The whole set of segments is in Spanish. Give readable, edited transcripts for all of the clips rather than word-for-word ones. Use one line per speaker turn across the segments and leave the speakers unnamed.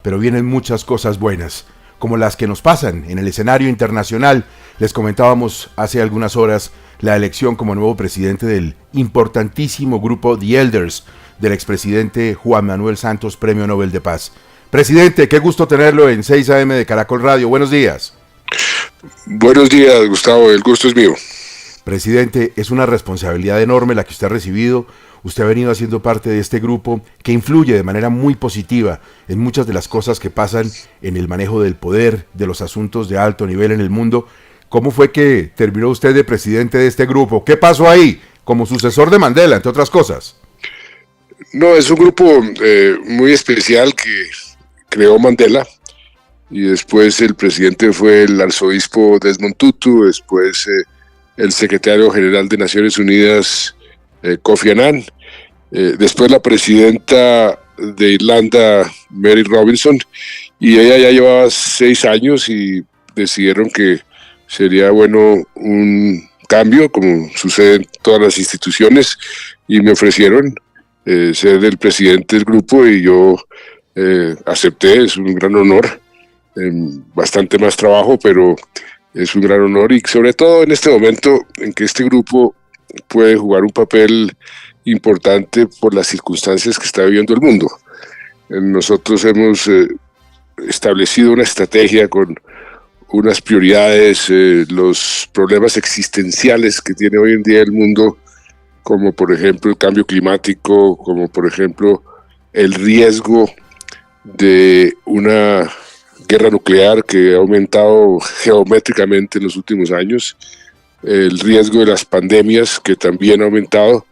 pero vienen muchas cosas buenas, como las que nos pasan en el escenario internacional. Les comentábamos hace algunas horas la elección como nuevo presidente del importantísimo grupo The Elders, del expresidente Juan Manuel Santos, Premio Nobel de Paz. Presidente, qué gusto tenerlo en 6 AM de Caracol Radio. Buenos días.
Buenos días, Gustavo, el gusto es mío.
Presidente, es una responsabilidad enorme la que usted ha recibido. Usted ha venido haciendo parte de este grupo que influye de manera muy positiva en muchas de las cosas que pasan en el manejo del poder, de los asuntos de alto nivel en el mundo. ¿Cómo fue que terminó usted de presidente de este grupo? ¿Qué pasó ahí? Como sucesor de Mandela, entre otras cosas.
No, es un grupo muy especial que creó Mandela, y después el presidente fue el arzobispo Desmond Tutu, después el secretario general de Naciones Unidas, Kofi Annan, después la presidenta de Irlanda, Mary Robinson, y ella ya llevaba 6 años y decidieron que sería bueno un cambio, como sucede en todas las instituciones, y me ofrecieron ser el presidente del grupo y yo acepté. Es un gran honor, bastante más trabajo, pero es un gran honor, y sobre todo en este momento en que este grupo puede jugar un papel importante por las circunstancias que está viviendo el mundo. Nosotros hemos establecido una estrategia con unas prioridades, los problemas existenciales que tiene hoy en día el mundo, como por ejemplo el cambio climático, como por ejemplo el riesgo de una guerra nuclear que ha aumentado geométricamente en los últimos años, el riesgo de las pandemias que también ha aumentado,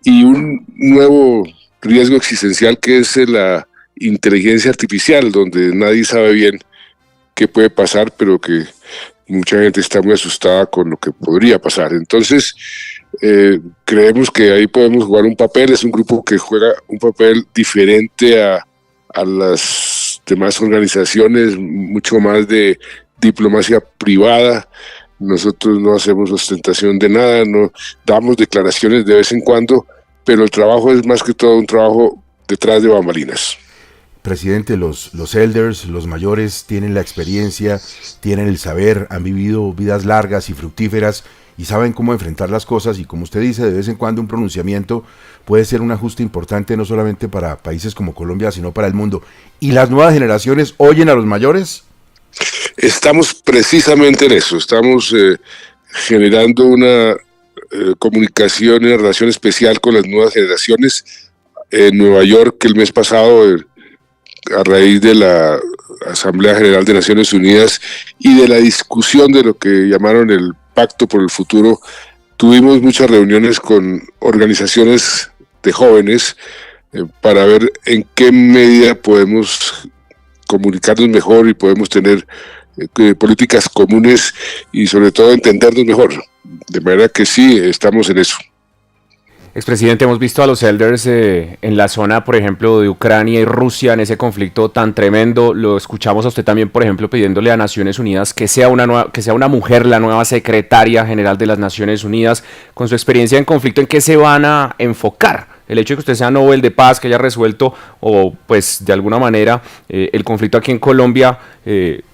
y un nuevo riesgo existencial que es la inteligencia artificial, donde nadie sabe bien qué puede pasar, pero que mucha gente está muy asustada con lo que podría pasar. Entonces, creemos que ahí podemos jugar un papel. Es un grupo que juega un papel diferente a las demás organizaciones, mucho más de diplomacia privada. Nosotros no hacemos ostentación de nada, no damos declaraciones de vez en cuando, pero el trabajo es más que todo un trabajo detrás de bambalinas.
Presidente, los elders, los mayores, tienen la experiencia, tienen el saber, han vivido vidas largas y fructíferas y saben cómo enfrentar las cosas, y como usted dice, de vez en cuando un pronunciamiento puede ser un ajuste importante no solamente para países como Colombia, sino para el mundo. ¿Y las nuevas generaciones oyen a los mayores?
Estamos precisamente en eso, estamos generando una comunicación y una relación especial con las nuevas generaciones. En Nueva York, el mes pasado, a raíz de la Asamblea General de Naciones Unidas y de la discusión de lo que llamaron el Pacto por el Futuro, tuvimos muchas reuniones con organizaciones de jóvenes para ver en qué medida podemos comunicarnos mejor y podemos tener políticas comunes y sobre todo entendernos mejor. De manera que sí, estamos en eso.
Expresidente, hemos visto a los elders en la zona, por ejemplo, de Ucrania y Rusia, en ese conflicto tan tremendo. Lo escuchamos a usted también, por ejemplo, pidiéndole a Naciones Unidas que sea una mujer la nueva secretaria general de las Naciones Unidas. Con su experiencia en conflicto, ¿en qué se van a enfocar? El hecho de que usted sea Nobel de Paz, que haya resuelto, o pues de alguna manera, el conflicto aquí en Colombia,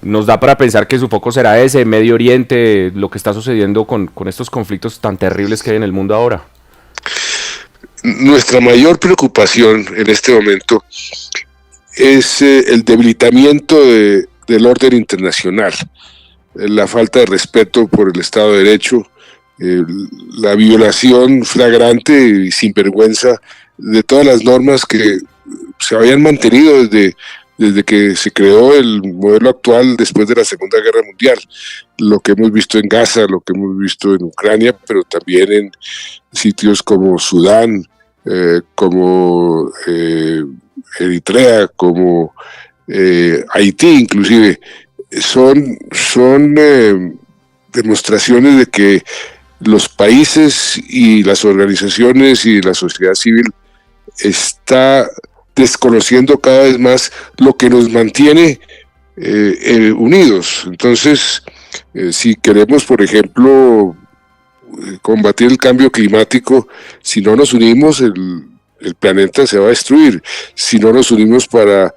nos da para pensar que su foco será ese, Medio Oriente, lo que está sucediendo con estos conflictos tan terribles que hay en el mundo ahora.
Nuestra mayor preocupación en este momento es el debilitamiento del orden internacional, la falta de respeto por el Estado de Derecho, la violación flagrante y sinvergüenza de todas las normas que se habían mantenido desde que se creó el modelo actual después de la Segunda Guerra Mundial. Lo que hemos visto en Gaza, lo que hemos visto en Ucrania, pero también en sitios como Sudán, como Eritrea, como Haití inclusive, son demostraciones de que los países y las organizaciones y la sociedad civil está desconociendo cada vez más lo que nos mantiene unidos. Entonces, si queremos, por ejemplo, combatir el cambio climático, si no nos unimos, el planeta se va a destruir. Si no nos unimos para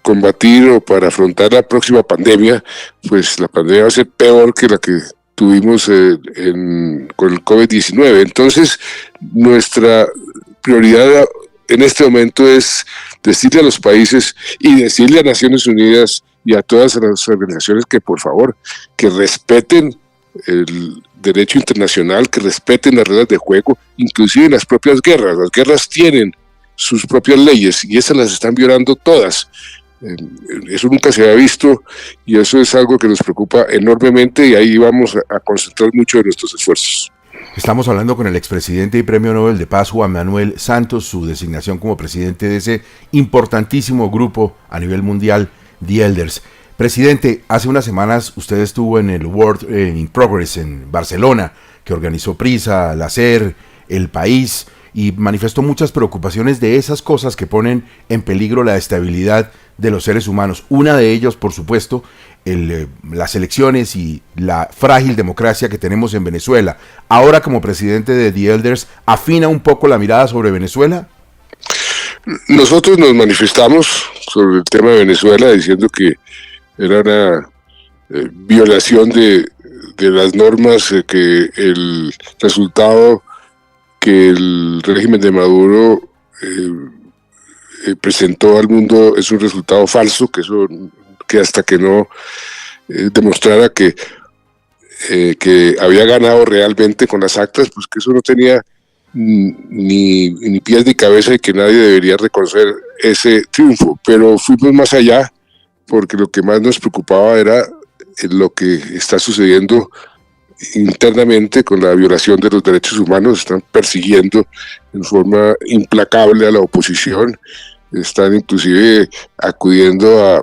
combatir o para afrontar la próxima pandemia, pues la pandemia va a ser peor que la que tuvimos con el COVID-19. Entonces, nuestra prioridad en este momento es decirle a los países y decirle a Naciones Unidas y a todas las organizaciones que por favor, que respeten el derecho internacional, que respeten las reglas de juego, inclusive en las propias guerras. Las guerras tienen sus propias leyes y esas las están violando todas. Eso nunca se había visto y eso es algo que nos preocupa enormemente y ahí vamos a concentrar mucho de nuestros esfuerzos.
Estamos hablando con el expresidente y Premio Nobel de Paz, Juan Manuel Santos, su designación como presidente de ese importantísimo grupo a nivel mundial, The Elders. Presidente, hace unas semanas usted estuvo en el World in Progress en Barcelona, que organizó PRISA, la SER, El País, y manifestó muchas preocupaciones de esas cosas que ponen en peligro la estabilidad de los seres humanos. Una de ellos, por supuesto, las elecciones y la frágil democracia que tenemos en Venezuela. Ahora, como presidente de The Elders, ¿afina un poco la mirada sobre Venezuela?
Nosotros nos manifestamos sobre el tema de Venezuela diciendo que era una violación de las normas, que el resultado que el régimen de Maduro presentó al mundo es un resultado falso, que hasta que no demostrara que había ganado realmente con las actas, pues que eso no tenía ni pies ni cabeza y que nadie debería reconocer ese triunfo. Pero fuimos más allá porque lo que más nos preocupaba era lo que está sucediendo internamente con la violación de los derechos humanos. Están persiguiendo en forma implacable a la oposición, están inclusive acudiendo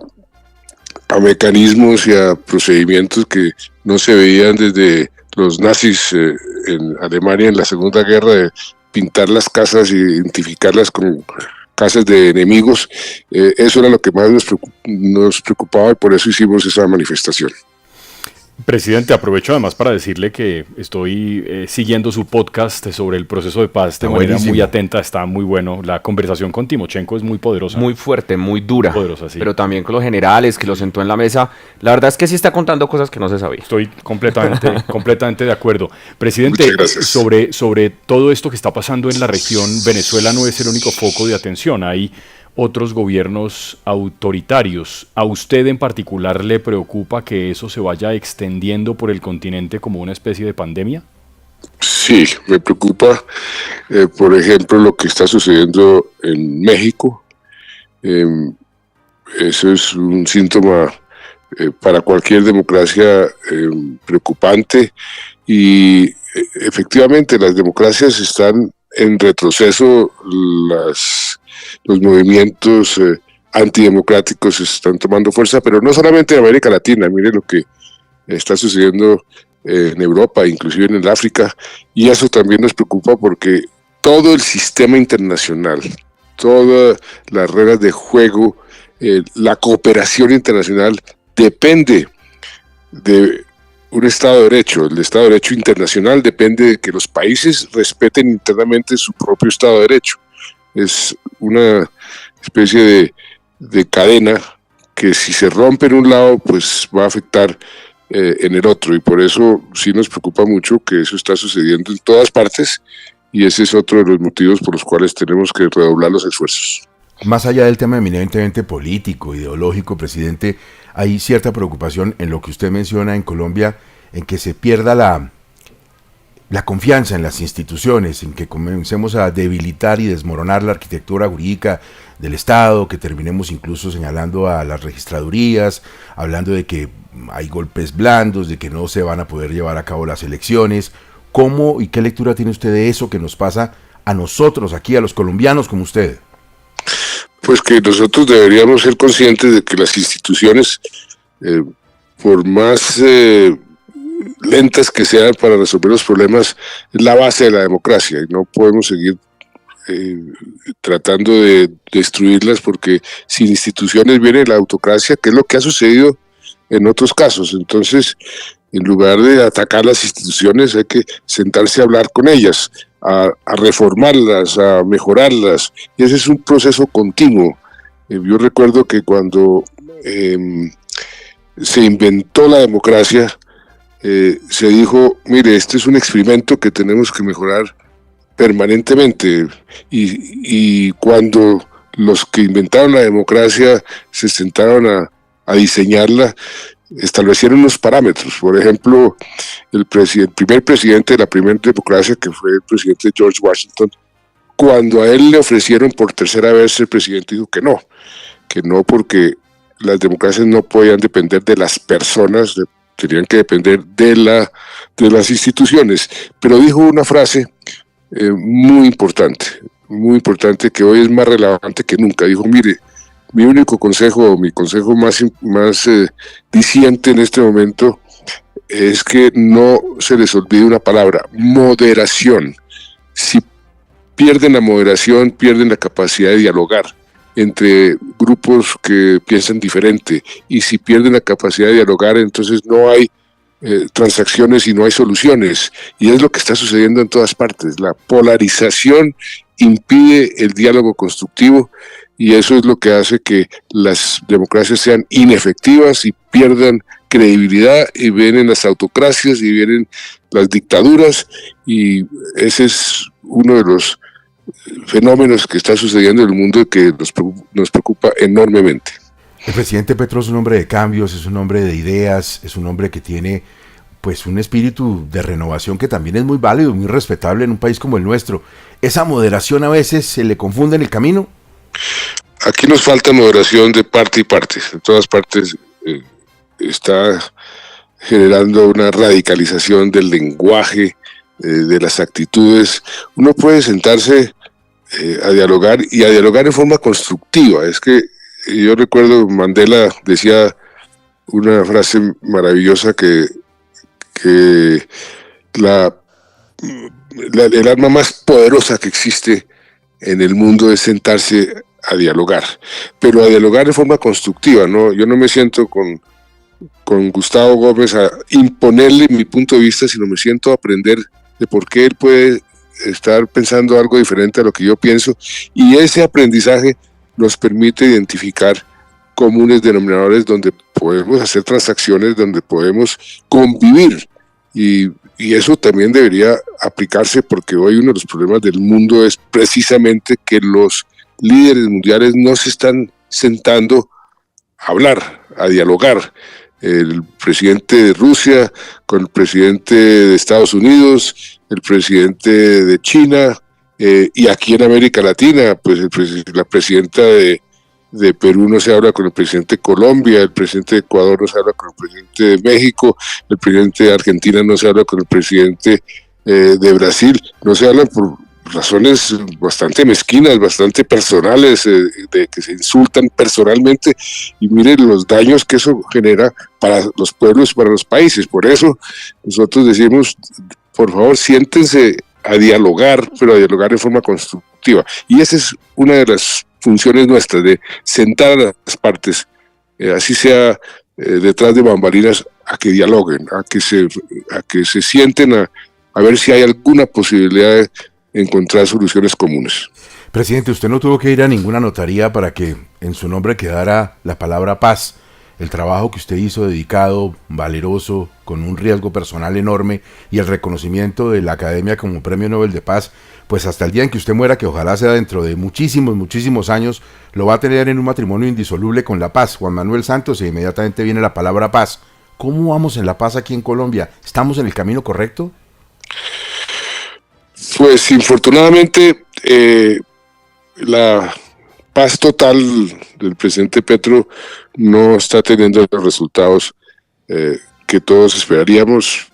a mecanismos y a procedimientos que no se veían desde los nazis en Alemania en la Segunda Guerra, de pintar las casas e identificarlas como casas de enemigos. Eso era lo que más nos preocupaba y por eso hicimos esa manifestación.
Presidente, aprovecho además para decirle que estoy siguiendo su podcast sobre el proceso de paz de manera muy atenta, está muy bueno. La conversación con Timochenko es muy poderosa.
Muy fuerte, muy dura,
poderosa, sí.
Pero también con los generales que lo sentó en la mesa. La verdad es que sí está contando cosas que no se sabía.
Estoy completamente de acuerdo. Presidente, sobre todo esto que está pasando en la región, Venezuela no es el único foco de atención. Hay otros gobiernos autoritarios. ¿A usted en particular le preocupa que eso se vaya extendiendo por el continente como una especie de pandemia?
Sí, me preocupa, por ejemplo, lo que está sucediendo en México. Eso es un síntoma para cualquier democracia preocupante y efectivamente las democracias están en retroceso, los movimientos antidemocráticos están tomando fuerza, pero no solamente en América Latina. Mire lo que está sucediendo en Europa, inclusive en el África, y eso también nos preocupa porque todo el sistema internacional, todas las reglas de juego, la cooperación internacional depende de un Estado de Derecho. El Estado de Derecho internacional depende de que los países respeten internamente su propio Estado de Derecho. Es una especie de cadena que si se rompe en un lado, pues va a afectar en el otro, y por eso sí nos preocupa mucho que eso está sucediendo en todas partes, y ese es otro de los motivos por los cuales tenemos que redoblar los esfuerzos.
Más allá del tema eminentemente político, ideológico, presidente, hay cierta preocupación en lo que usted menciona en Colombia, en que se pierda la confianza en las instituciones, en que comencemos a debilitar y desmoronar la arquitectura jurídica del Estado, que terminemos incluso señalando a las registradurías, hablando de que hay golpes blandos, de que no se van a poder llevar a cabo las elecciones. ¿Cómo y qué lectura tiene usted de eso que nos pasa a nosotros aquí, a los colombianos como usted?
Pues que nosotros deberíamos ser conscientes de que las instituciones, por más lentas que sean para resolver los problemas, es la base de la democracia, y no podemos seguir tratando de destruirlas, porque sin instituciones viene la autocracia, que es lo que ha sucedido en otros casos. Entonces, en lugar de atacar las instituciones, hay que sentarse a hablar con ellas, a reformarlas, a mejorarlas, y ese es un proceso continuo. Yo recuerdo que cuando se inventó la democracia, se dijo, mire, este es un experimento que tenemos que mejorar permanentemente, y cuando los que inventaron la democracia se sentaron a diseñarla, establecieron unos parámetros. Por ejemplo, el primer presidente de la primera democracia, que fue el presidente George Washington, cuando a él le ofrecieron por tercera vez ser presidente, dijo que no porque las democracias no podían depender de las personas, tenían que depender de las instituciones. Pero dijo una frase muy importante, que hoy es más relevante que nunca. Dijo, mire, mi único consejo, o mi consejo más diciente en este momento, es que no se les olvide una palabra: moderación. Si pierden la moderación, pierden la capacidad de dialogar entre grupos que piensan diferente, y si pierden la capacidad de dialogar, entonces no hay transacciones y no hay soluciones, y es lo que está sucediendo en todas partes. La polarización impide el diálogo constructivo, y eso es lo que hace que las democracias sean inefectivas y pierdan credibilidad, y vienen las autocracias y vienen las dictaduras, y ese es uno de los fenómenos que está sucediendo en el mundo y que nos preocupa enormemente.
El presidente Petro es un hombre de cambios, es un hombre de ideas, es un hombre que tiene pues un espíritu de renovación que también es muy válido, muy respetable en un país como el nuestro. ¿Esa moderación a veces se le confunde en el camino?
Aquí nos falta moderación de parte y parte. En todas partes está generando una radicalización del lenguaje, de las actitudes. Uno puede sentarse a dialogar, y a dialogar en forma constructiva. Es que yo recuerdo, Mandela decía una frase maravillosa, que el arma más poderosa que existe en el mundo es sentarse a dialogar, pero a dialogar de forma constructiva, ¿no? Yo no me siento con Gustavo Gómez a imponerle mi punto de vista, sino me siento a aprender de por qué él puede estar pensando algo diferente a lo que yo pienso, y ese aprendizaje nos permite identificar comunes denominadores donde podemos hacer transacciones, donde podemos convivir, y eso también debería aplicarse, porque hoy uno de los problemas del mundo es precisamente que los líderes mundiales no se están sentando a hablar, a dialogar. El presidente de Rusia con el presidente de Estados Unidos, el presidente de China, y aquí en América Latina, pues la presidenta de Perú no se habla con el presidente de Colombia, el presidente de Ecuador no se habla con el presidente de México, el presidente de Argentina no se habla con el presidente de Brasil, no se hablan por razones bastante mezquinas, bastante personales, de que se insultan personalmente, y miren los daños que eso genera para los pueblos y para los países. Por eso nosotros decimos, por favor, siéntense a dialogar, pero a dialogar de forma constructiva, y esa es una de las funciones nuestras, de sentar a las partes, así sea detrás de bambalinas, a que dialoguen, a que se sienten a ver si hay alguna posibilidad de encontrar soluciones comunes.
Presidente, usted no tuvo que ir a ninguna notaría para que en su nombre quedara la palabra paz. El trabajo que usted hizo, dedicado, valeroso, con un riesgo personal enorme, y el reconocimiento de la Academia como Premio Nobel de Paz, pues hasta el día en que usted muera, que ojalá sea dentro de muchísimos años, lo va a tener en un matrimonio indisoluble con la paz. Juan Manuel Santos, e inmediatamente viene la palabra paz. ¿Cómo vamos en la paz aquí en Colombia? ¿Estamos en el camino correcto?
Pues infortunadamente la paz total del presidente Petro no está teniendo los resultados que todos esperaríamos,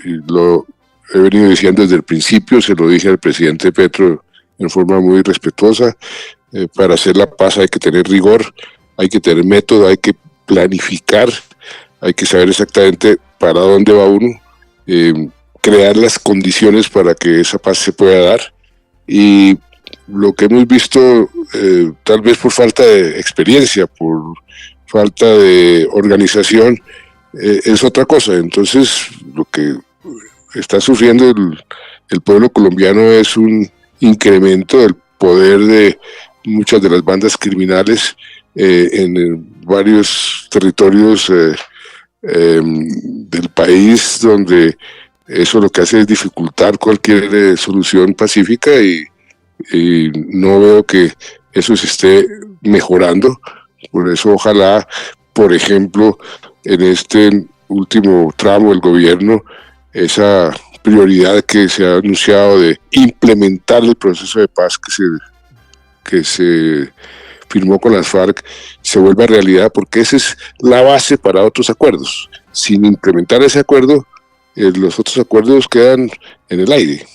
y lo he venido diciendo desde el principio. Se lo dije al presidente Petro en forma muy respetuosa. Para hacer la paz hay que tener rigor, hay que tener método, hay que planificar, hay que saber exactamente para dónde va uno, crear las condiciones para que esa paz se pueda dar. Y lo que hemos visto, tal vez por falta de experiencia, por falta de organización, es otra cosa. Entonces, lo que está sufriendo el pueblo colombiano es un incremento del poder de muchas de las bandas criminales, en varios territorios del país, donde eso lo que hace es dificultar cualquier solución pacífica, y no veo que eso se esté mejorando. Por eso ojalá, por ejemplo, en este último tramo del gobierno, esa prioridad que se ha anunciado de implementar el proceso de paz que se firmó con las FARC se vuelva realidad, porque esa es la base para otros acuerdos. Sin implementar ese acuerdo, los otros acuerdos quedan en el aire.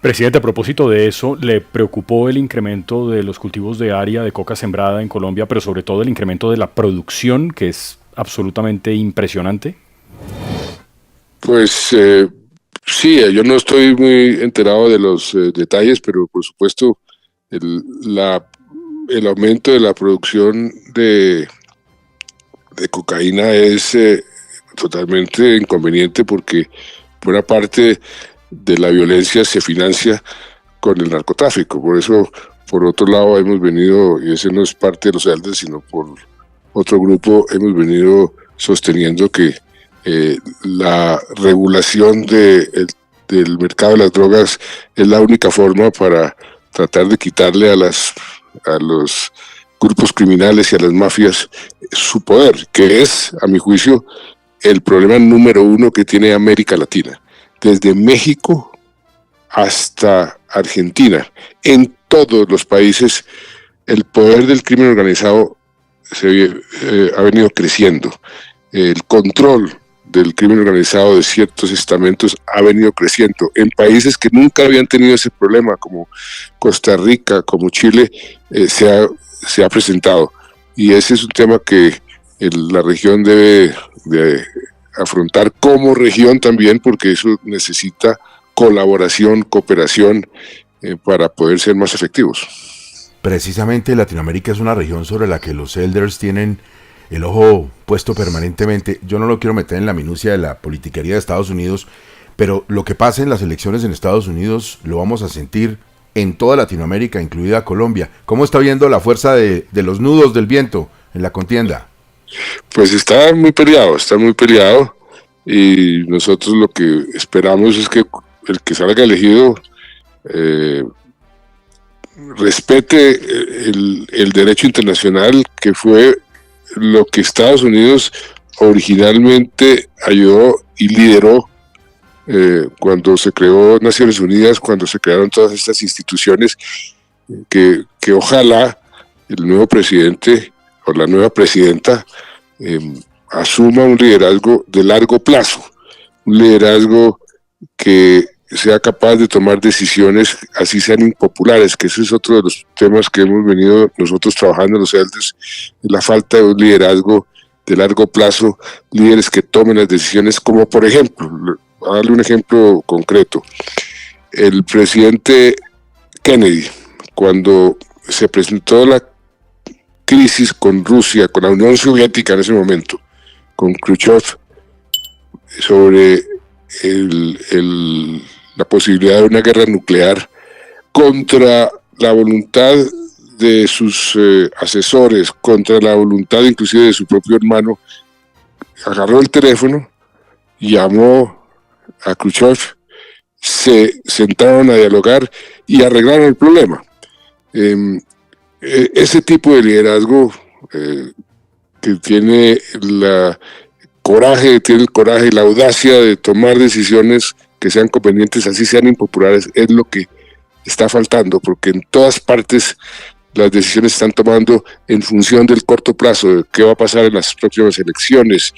Presidente, a propósito de eso, ¿le preocupó el incremento de los cultivos de área de coca sembrada en Colombia, pero sobre todo el incremento de la producción, que es absolutamente impresionante?
Pues sí, yo no estoy muy enterado de los detalles, pero por supuesto el aumento de la producción de cocaína es totalmente inconveniente, porque buena parte de la violencia se financia con el narcotráfico. Por eso, por otro lado, hemos venido, y ese no es parte de los Elders, sino por otro grupo, hemos venido sosteniendo que la regulación del mercado de las drogas es la única forma para tratar de quitarle a los grupos criminales y a las mafias su poder, que es, a mi juicio, el problema número uno que tiene América Latina. Desde México hasta Argentina, en todos los países, el poder del crimen organizado ha venido creciendo. El control del crimen organizado de ciertos estamentos ha venido creciendo. En países que nunca habían tenido ese problema, como Costa Rica, como Chile, se ha presentado. Y ese es un tema que la región debe de afrontar como región también, porque eso necesita colaboración, cooperación para poder ser más efectivos.
Precisamente Latinoamérica es una región sobre la que los Elders tienen el ojo puesto permanentemente. Yo no lo quiero meter en la minucia de la politiquería de Estados Unidos, pero lo que pasa en las elecciones en Estados Unidos lo vamos a sentir en toda Latinoamérica, incluida Colombia. ¿Cómo está viendo la fuerza de los nudos del viento en la contienda?
Pues está muy peleado, y nosotros lo que esperamos es que el que salga elegido respete el derecho internacional, que fue lo que Estados Unidos originalmente ayudó y lideró cuando se creó Naciones Unidas, cuando se crearon todas estas instituciones, que ojalá el nuevo presidente o la nueva presidenta asuma un liderazgo de largo plazo, un liderazgo que sea capaz de tomar decisiones, así sean impopulares, que ese es otro de los temas que hemos venido nosotros trabajando en los Elders, la falta de un liderazgo de largo plazo, líderes que tomen las decisiones, como por ejemplo, a darle un ejemplo concreto, el presidente Kennedy, cuando se presentó la crisis con Rusia, con la Unión Soviética en ese momento, con Khrushchev, sobre la posibilidad de una guerra nuclear, contra la voluntad de sus asesores, contra la voluntad inclusive de su propio hermano, agarró el teléfono, llamó a Khrushchev, se sentaron a dialogar y arreglaron el problema. Ese tipo de liderazgo que tiene el coraje y la audacia de tomar decisiones que sean convenientes, así sean impopulares, es lo que está faltando, porque en todas partes las decisiones se están tomando en función del corto plazo, de qué va a pasar en las próximas elecciones,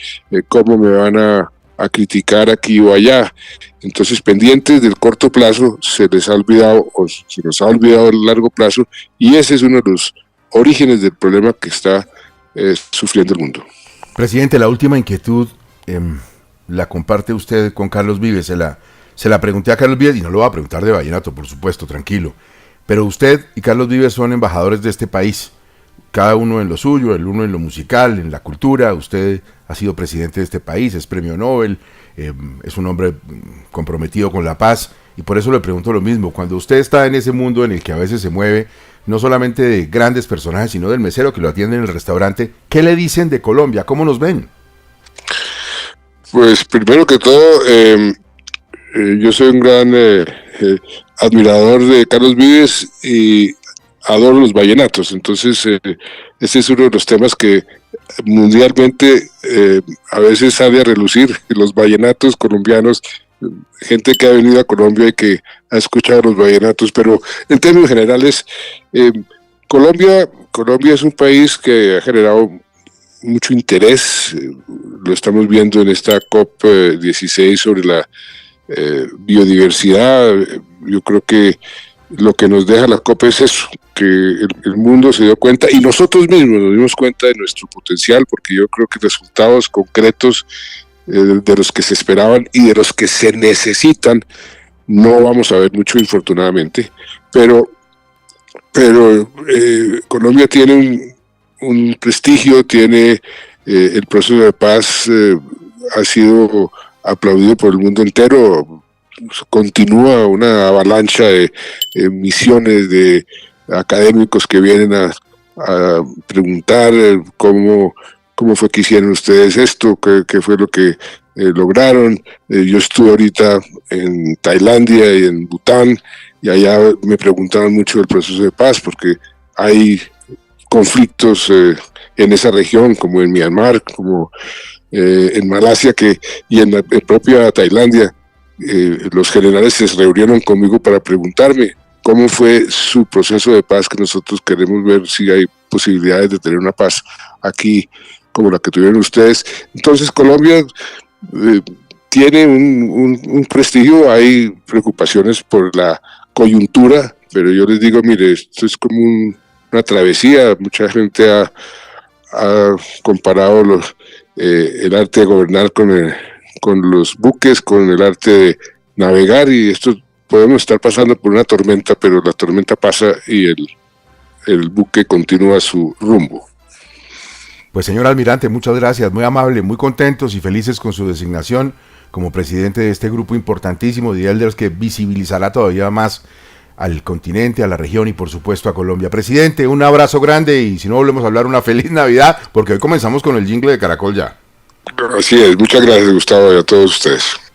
cómo me van a criticar aquí o allá. Entonces, pendientes del corto plazo, se les ha olvidado, o se nos ha olvidado el largo plazo, y ese es uno de los orígenes del problema que está sufriendo el mundo.
Presidente, la última inquietud la comparte usted con Carlos Vives. Se la pregunté a Carlos Vives, y no lo va a preguntar de vallenato, por supuesto, tranquilo. Pero usted y Carlos Vives son embajadores de este país, cada uno en lo suyo, el uno en lo musical, en la cultura. Usted ha sido presidente de este país, es premio Nobel, es un hombre comprometido con la paz. Y por eso le pregunto lo mismo, cuando usted está en ese mundo en el que a veces se mueve, no solamente de grandes personajes, sino del mesero que lo atiende en el restaurante, ¿qué le dicen de Colombia? ¿Cómo nos ven?
Pues primero que todo, yo soy un gran admirador de Carlos Vives y adoro los vallenatos. Entonces, ese es uno de los temas que mundialmente a veces sale a relucir, los vallenatos colombianos, gente que ha venido a Colombia y que ha escuchado los vallenatos, pero en términos generales, Colombia es un país que ha generado mucho interés, lo estamos viendo en esta COP16 sobre la biodiversidad. Yo creo que lo que nos deja la COP es eso, que el mundo se dio cuenta y nosotros mismos nos dimos cuenta de nuestro potencial, porque yo creo que resultados concretos de los que se esperaban y de los que se necesitan no vamos a ver mucho, infortunadamente, pero Colombia tiene un prestigio, tiene el proceso de paz ha sido aplaudido por el mundo entero. Continúa una avalancha de misiones de académicos que vienen a preguntar cómo fue que hicieron ustedes esto, qué fue lo que lograron. Yo estuve ahorita en Tailandia y en Bután, y allá me preguntaron mucho del proceso de paz, porque hay conflictos en esa región, como en Myanmar, como en Malasia, y en la propia Tailandia. Los generales se reunieron conmigo para preguntarme cómo fue su proceso de paz, que nosotros queremos ver si hay posibilidades de tener una paz aquí como la que tuvieron ustedes. Entonces Colombia tiene un prestigio, hay preocupaciones por la coyuntura, pero yo les digo, mire, esto es como una travesía. Mucha gente ha comparado el arte de gobernar con los buques, con el arte de navegar, y esto podemos estar pasando por una tormenta, pero la tormenta pasa y el buque continúa su rumbo.
Pues señor almirante, muchas gracias, muy amable, muy contentos y felices con su designación como presidente de este grupo importantísimo de elders que visibilizará todavía más al continente, a la región y por supuesto a Colombia. Presidente, un abrazo grande y si no volvemos a hablar, una feliz Navidad, porque hoy comenzamos con el jingle de Caracol ya.
Así es, muchas gracias Gustavo y a todos ustedes.